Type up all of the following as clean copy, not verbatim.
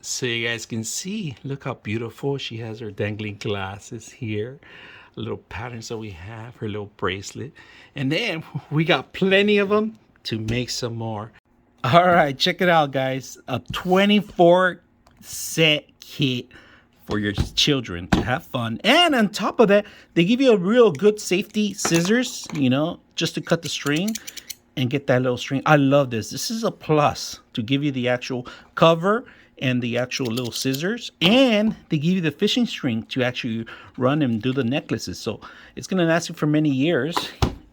So you guys can see, look how beautiful she has her dangling glasses here. A little patterns that we have, her little bracelet. And then we got plenty of them to make some more. All right, check it out, guys. A 24 set kit for your children to have fun. And on top of that, they give you a real good safety scissors, just to cut the string and get that little string. I love this. This is a plus to give you the actual cover and the actual little scissors, and they give you the fishing string to actually run and do the necklaces. So it's gonna last you for many years,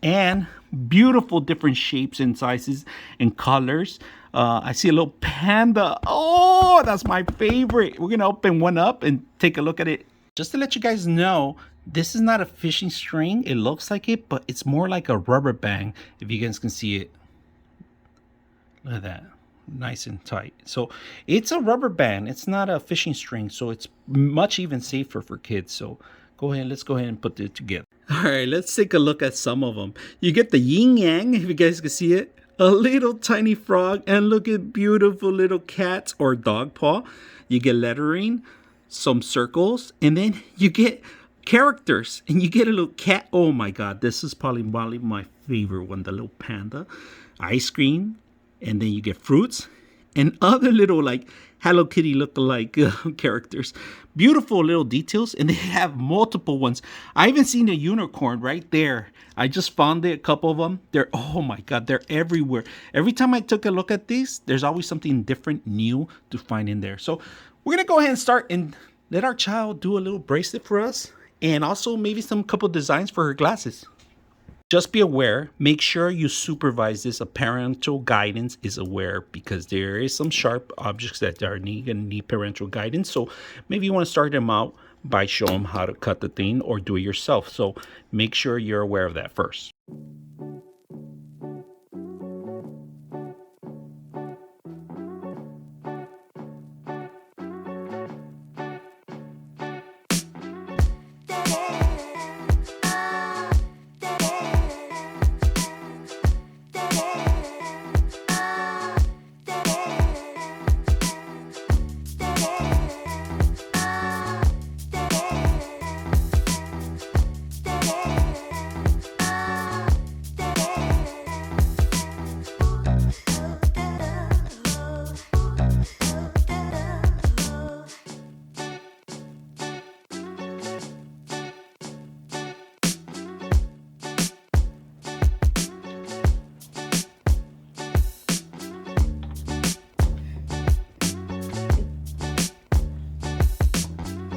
and beautiful different shapes and sizes and colors. I see a little panda. Oh, that's my favorite. We're gonna open one up and take a look at it. Just to let you guys know, this is not a fishing string. It looks like it, but it's more like a rubber band, if you guys can see it. Look at that. Nice and tight. So it's a rubber band. It's not a fishing string, so it's much even safer for kids. So let's go ahead and put it together. All right, let's take a look at some of them. You get the yin yang, if you guys can see it. A little tiny frog, and look at beautiful little cats or dog paw. You get lettering, some circles, and then you get characters, and you get a little cat. Oh my god, this is probably my favorite one, the little panda. Ice cream, and then you get fruits and other little like Hello Kitty look-alike characters. Beautiful little details, and they have multiple ones. I even seen a unicorn right there. I just found it, a couple of them. Oh my god, they're everywhere. Every time I took a look at these, there's always something different, new to find in there. So we're gonna go ahead and start and let our child do a little bracelet for us, and also maybe some couple designs for her glasses. Just be aware, make sure you supervise this. A parental guidance is aware, because there is some sharp objects that are need parental guidance. So maybe you want to start them out by showing them how to cut the thing or do it yourself. So make sure you're aware of that first.